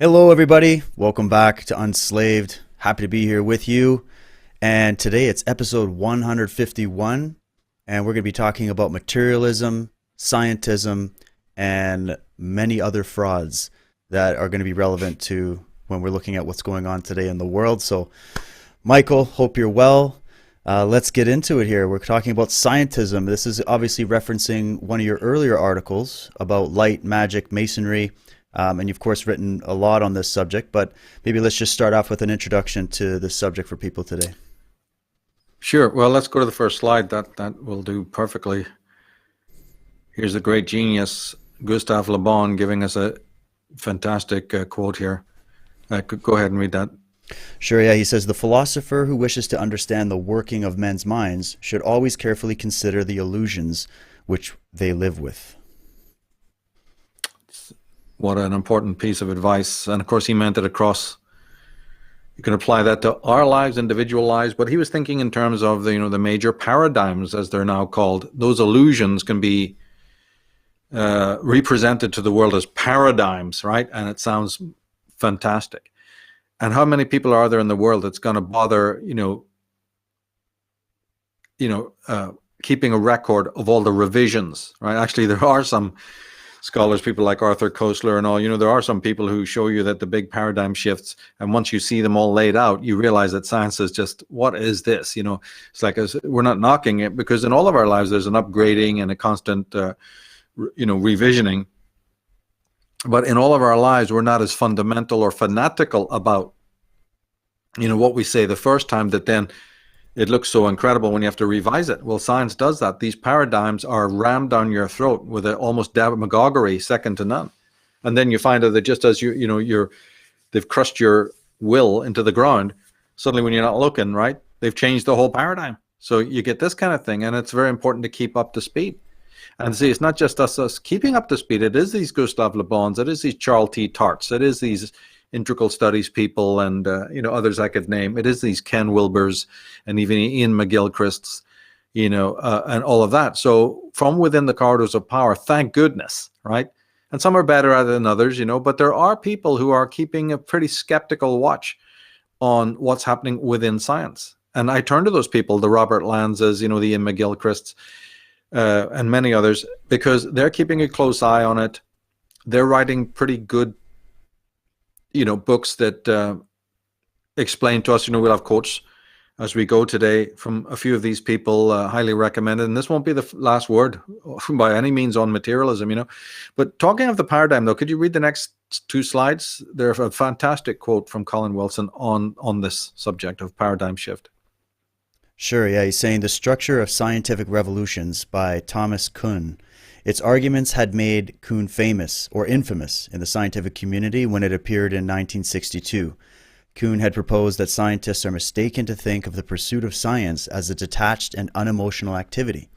Hello, everybody. Welcome back to Unslaved. Happy to be here with you. And today it's episode 151, and we're going to be talking about materialism, scientism, and many other frauds that are going to be relevant to when we're looking at what's going on today in the world. So, Michael, hope you're well. Let's get into it here. We're talking about scientism. This is obviously referencing one of your earlier articles about light, magic, masonry. And you've, of course, written a lot on this subject, but maybe let's just start off with an introduction to this subject for people today. Sure. Well, let's go to the first slide. That will do perfectly. Here's the great genius, Gustave Le Bon, giving us a fantastic quote here. Go ahead and read that. Sure, yeah. He says, "The philosopher who wishes to understand the working of men's minds should always carefully consider the illusions which they live with." What an important piece of advice. And of course, he meant it across. You can apply that to our lives, individual lives, but he was thinking in terms of the major paradigms, as they're now called. Those illusions can be represented to the world as paradigms, right? And it sounds fantastic. And how many people are there in the world that's going to bother, keeping a record of all the revisions, right? Actually, there are some scholars, people like Arthur Koestler and all, there are some people who show you that the big paradigm shifts, and once you see them all laid out, you realize that science is just, what is this? It's like, we're not knocking it, because in all of our lives there's an upgrading and a constant revisioning, but in all of our lives we're not as fundamental or fanatical about what we say the first time, that then it looks so incredible when you have to revise it. Well, science does that. These paradigms are rammed down your throat with an almost demagoguery second to none. And then you find out that just as they've crushed your will into the ground, suddenly when you're not looking, right, they've changed the whole paradigm. So you get this kind of thing, and it's very important to keep up to speed. And see, it's not just us keeping up to speed. It is these Gustave Le Bons, it is these Charles T. Tarts, it is these integral studies people, and others I could name. It is these Ken Wilbers and even Ian McGilchrist's, and all of that. So from within the corridors of power, thank goodness, right? And some are better than others, but there are people who are keeping a pretty skeptical watch on what's happening within science. And I turn to those people, the Robert Lanzas, the Ian McGilchrists, and many others, because they're keeping a close eye on it. They're writing pretty good books that explain to us, we'll have quotes as we go today from a few of these people, highly recommended. And this won't be the last word by any means on materialism, But talking of the paradigm, though, could you read the next two slides? There's a fantastic quote from Colin Wilson on this subject of paradigm shift. Sure, yeah. He's saying, "The Structure of Scientific Revolutions" by Thomas Kuhn. Its arguments had made Kuhn famous, or infamous, in the scientific community when it appeared in 1962. Kuhn had proposed that scientists are mistaken to think of the pursuit of science as a detached and unemotional activity.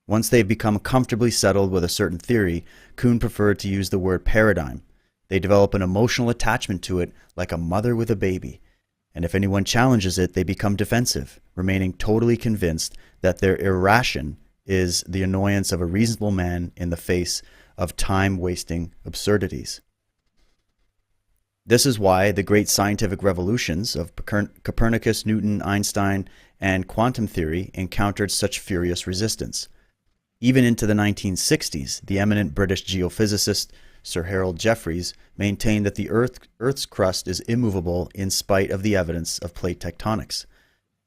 Once they've become comfortably settled with a certain theory, Kuhn preferred to use the word paradigm. They develop an emotional attachment to it like a mother with a baby. And if anyone challenges it, they become defensive, remaining totally convinced that their irration is the annoyance of a reasonable man in the face of time-wasting absurdities. This is why the great scientific revolutions of Copernicus, Newton, Einstein, and quantum theory encountered such furious resistance. Even into the 1960s, the eminent British geophysicist Sir Harold Jeffreys maintained that the Earth's crust is immovable in spite of the evidence of plate tectonics.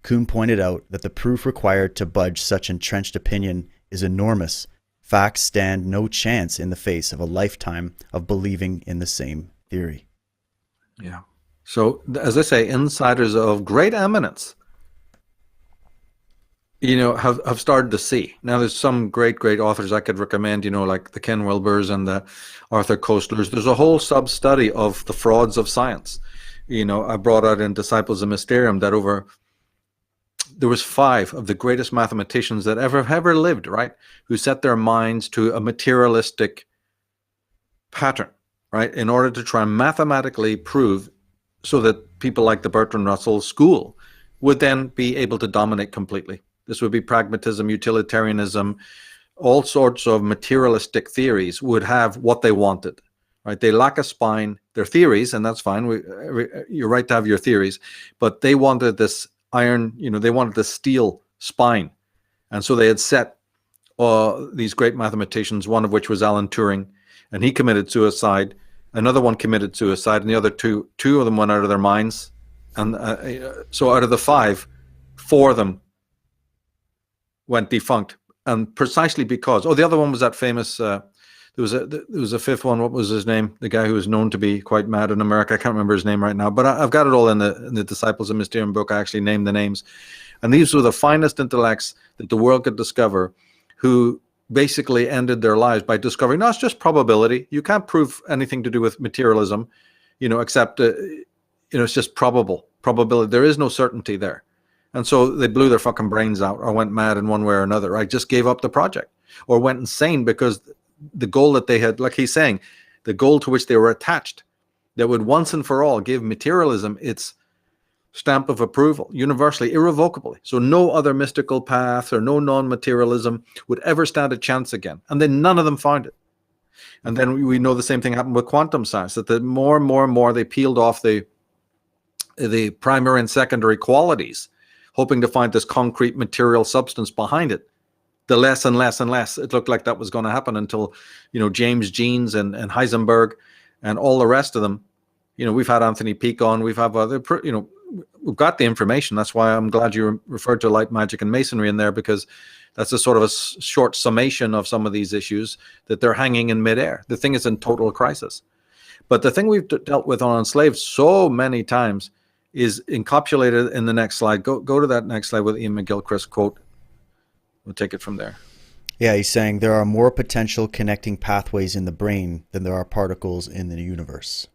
Kuhn pointed out that the proof required to budge such entrenched opinion is enormous. Facts stand no chance in the face of a lifetime of believing in the same theory. Yeah. So, as I say, insiders of great eminence, have started to see. Now, there's some great authors I could recommend, like the Ken Wilbers and the Arthur Koestlers. There's a whole sub-study of the frauds of science. I brought out in Disciples of Mysterium that there was 5 of the greatest mathematicians that ever lived, right, who set their minds to a materialistic pattern, right, in order to try and mathematically prove, so that people like the Bertrand Russell school would then be able to dominate completely. This would be pragmatism, utilitarianism, all sorts of materialistic theories would have what they wanted, right? They lack a spine. They're theories, and that's fine. You're right to have your theories, but they wanted this iron, they wanted this steel spine. And so they had set these great mathematicians, one of which was Alan Turing, and he committed suicide. Another one committed suicide, and the other two of them went out of their minds. And so out of the five, four of them went defunct. And precisely because, the other one was that famous, there was a fifth one. What was his name? The guy who was known to be quite mad in America. I can't remember his name right now, but I've got it all in the Disciples of Mysterium book. I actually named the names. And these were the finest intellects that the world could discover, who basically ended their lives by discovering, no, it's just probability. You can't prove anything to do with materialism, except, it's just probability. There is no certainty there. And so they blew their fucking brains out or went mad in one way or another, right? Just gave up the project or went insane because the goal that they had, like he's saying, the goal to which they were attached, that would once and for all give materialism its stamp of approval, universally, irrevocably. So no other mystical path or no non-materialism would ever stand a chance again. And then none of them found it. And then we know the same thing happened with quantum science, that the more and more and more they peeled off the primary and secondary qualities, hoping to find this concrete material substance behind it, the less and less and less it looked like that was going to happen until, James Jeans and Heisenberg and all the rest of them. We've had Anthony Peake on, we've got the information. That's why I'm glad you referred to light, magic, and masonry in there, because that's a sort of a short summation of some of these issues, that they're hanging in midair. The thing is in total crisis. But the thing we've dealt with on enslaved so many times is encapsulated in the next slide. Go to that next slide with Ian McGilchrist quote. We'll take it from there. Yeah, he's saying there are more potential connecting pathways in the brain than there are particles in the universe.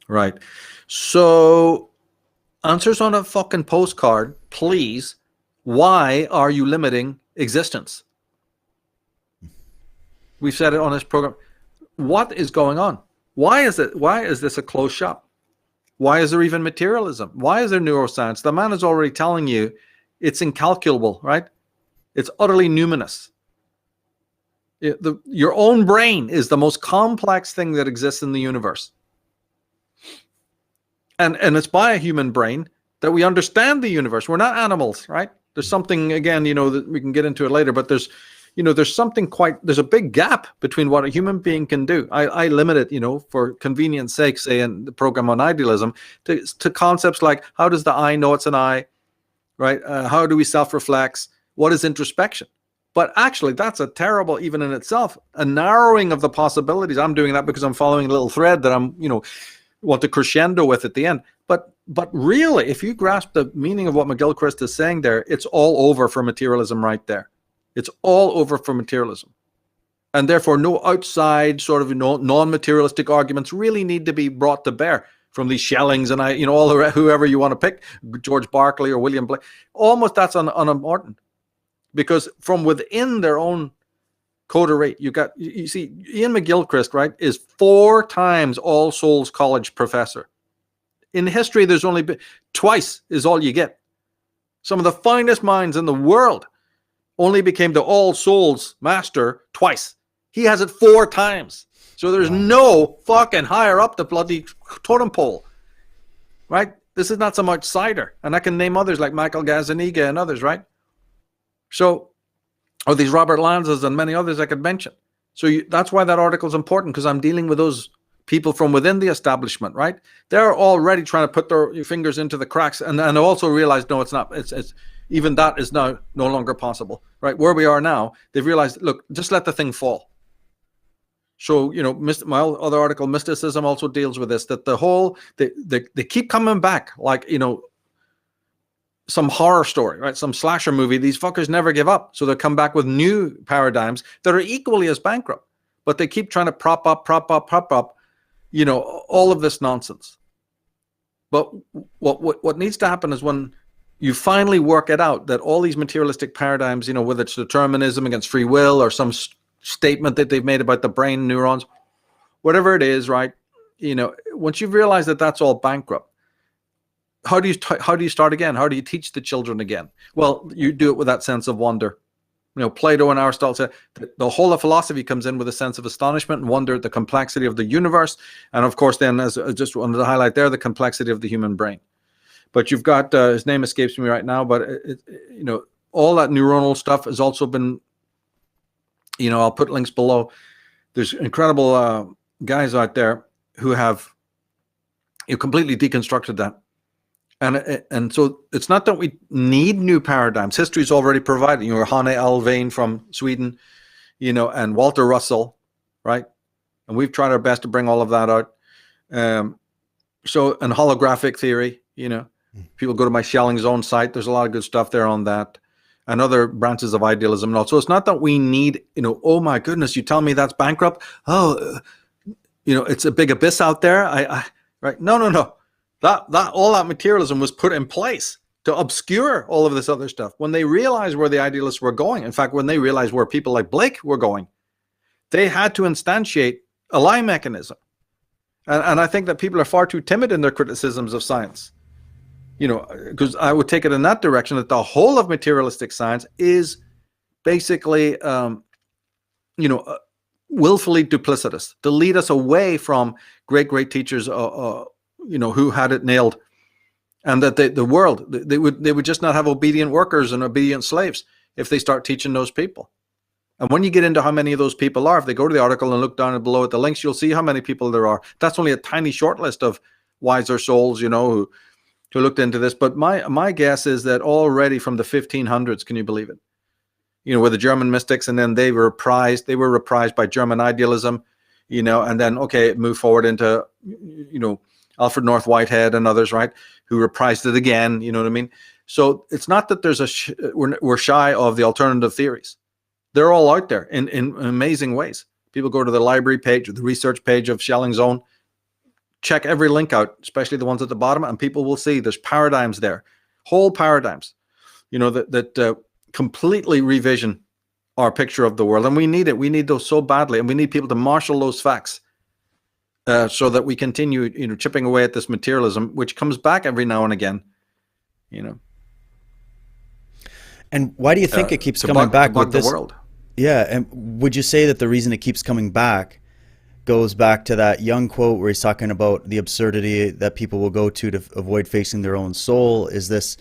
Right. So, answers on a fucking postcard, please. Why are you limiting existence? We've said it on this program. What is going on? Why is this a closed shop? Why is there even materialism? Why is there neuroscience? The man is already telling you it's incalculable, right? It's utterly numinous. Your own brain is the most complex thing that exists in the universe. And it's by a human brain that we understand the universe. We're not animals, right? There's something, again, that we can get into it later, but there's something there's a big gap between what a human being can do. I limit it, for convenience sake, say in the program on idealism, to concepts like, how does the I know it's an I, right? How do we self-reflect? What is introspection? But actually, that's a terrible, even in itself, a narrowing of the possibilities. I'm doing that because I'm following a little thread that I'm, want to crescendo with at the end. But really, if you grasp the meaning of what McGilchrist is saying there, it's all over for materialism right there. It's all over for materialism. And therefore, no outside sort of non-materialistic arguments really need to be brought to bear from these Schellings and whoever you want to pick, George Berkeley or William Blake. Almost that's unimportant. Because from within their own coterie, you see, Ian McGilchrist, right, is 4 times All Souls College professor. In history, there's only been twice is all you get. Some of the finest minds in the world only became the All Souls master twice. He has it 4 times. So there's no fucking higher up the bloody totem pole, right? This is not some outsider. And I can name others like Michael Gazzaniga and others, right? So, or these Robert Lanzas and many others I could mention. So that's why that article is important, because I'm dealing with those people from within the establishment, right? They're already trying to put their fingers into the cracks and also realize, no, it's not. It's even that is now no longer possible, right? Where we are now, they've realized, look, just let the thing fall. So, my other article, Mysticism, also deals with this, that they keep coming back like, some horror story, right? Some slasher movie. These fuckers never give up. So they come back with new paradigms that are equally as bankrupt, but they keep trying to prop up, all of this nonsense. But what needs to happen is when you finally work it out, that all these materialistic paradigms, whether it's determinism against free will or some statement that they've made about the brain, neurons, whatever it is, right? Once you've realized that that's all bankrupt, how do you start again? How do you teach the children again? Well, you do it with that sense of wonder. Plato and Aristotle said the whole of philosophy comes in with a sense of astonishment and wonder at the complexity of the universe, and of course, then, as I just wanted to highlight there, the complexity of the human brain. But you've got his name escapes me right now, but all that neuronal stuff has also been, I'll put links below. There's incredible guys out there who have completely deconstructed that. And so it's not that we need new paradigms. History's already provided. Hanne Alfvén from Sweden, and Walter Russell, right? And we've tried our best to bring all of that out. And holographic theory, people go to my Schelling Zone site. There's a lot of good stuff there on that, and other branches of idealism. And also, it's not that we need, oh my goodness, you tell me that's bankrupt. Oh, it's a big abyss out there. Right? No. That all that materialism was put in place to obscure all of this other stuff. When they realized where the idealists were going, in fact, when they realized where people like Blake were going, they had to instantiate a lie mechanism. And I think that people are far too timid in their criticisms of science. Because I would take it in that direction, that the whole of materialistic science is basically, willfully duplicitous, to lead us away from great teachers, who had it nailed, and that the world, they would just not have obedient workers and obedient slaves if they start teaching those people. And when you get into how many of those people are, if they go to the article and look down below at the links, you'll see how many people there are. That's only a tiny short list of wiser souls, who looked into this. But my guess is that already from the 1500s, can you believe it? With the German mystics, and then they were reprised by German idealism, and then it moved forward into Alfred North Whitehead and others, right, who reprised it again. You know what I mean? So it's not that there's we're shy of the alternative theories. They're all out there in amazing ways. People go to the library page or the research page of Schelling Zone, check every link out, especially the ones at the bottom, and people will see there's paradigms there, whole paradigms, that completely revision our picture of the world. And we need it. We need those so badly, and we need people to marshal those facts. So that we continue, chipping away at this materialism, which comes back every now and again, And why do you think it keeps coming back with this? The world. Yeah, and would you say that the reason it keeps coming back goes back to that Jung quote where he's talking about the absurdity that people will go to avoid facing their own soul? Is this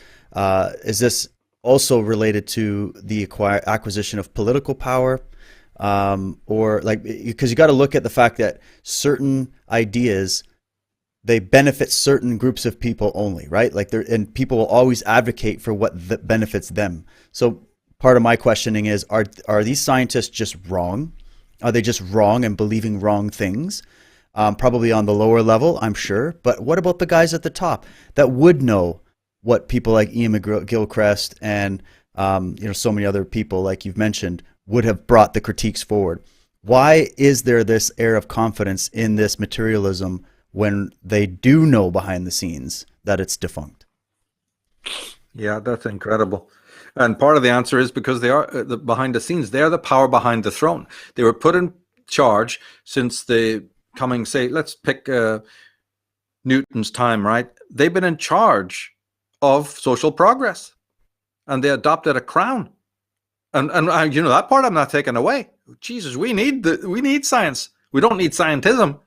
also related to the acquisition of political power? Or because you got to look at the fact that certain ideas, they benefit certain groups of people only, right? And people will always advocate for what benefits them. So part of my questioning is, are these scientists just wrong? Are they just wrong and believing wrong things? Probably on the lower level, I'm sure. But what about the guys at the top that would know what people like Ian McGilchrist and so many other people like you've mentioned would have brought the critiques forward? Why is there this air of confidence in this materialism when they do know behind the scenes that it's defunct? Yeah, that's incredible. And part of the answer is because they are behind the scenes. They are the power behind the throne. They were put in charge since the coming, say, let's pick Newton's time, right? They've been in charge of social progress, and they adopted a crown. And that part I'm not taking away. Jesus, we need science. We don't need scientism,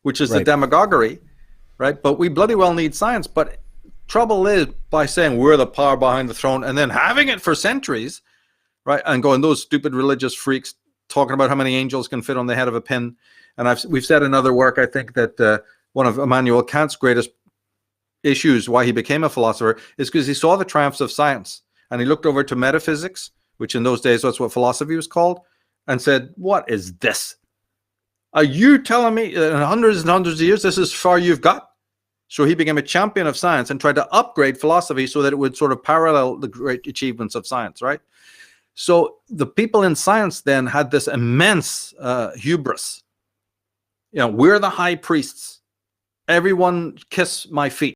which is the demagoguery, right? But we bloody well need science. But trouble is, by saying we're the power behind the throne and then having it for centuries, right? And going, those stupid religious freaks talking about how many angels can fit on the head of a pin. And we've said in other work, I think that one of Immanuel Kant's greatest issues, why he became a philosopher, is because he saw the triumphs of science. And he looked over to metaphysics, which in those days, that's what philosophy was called, and said, what is this? Are you telling me in hundreds and hundreds of years, this is far you've got? So he became a champion of science and tried to upgrade philosophy so that it would sort of parallel the great achievements of science, right? So the people in science then had this immense hubris. We're the high priests. Everyone kiss my feet.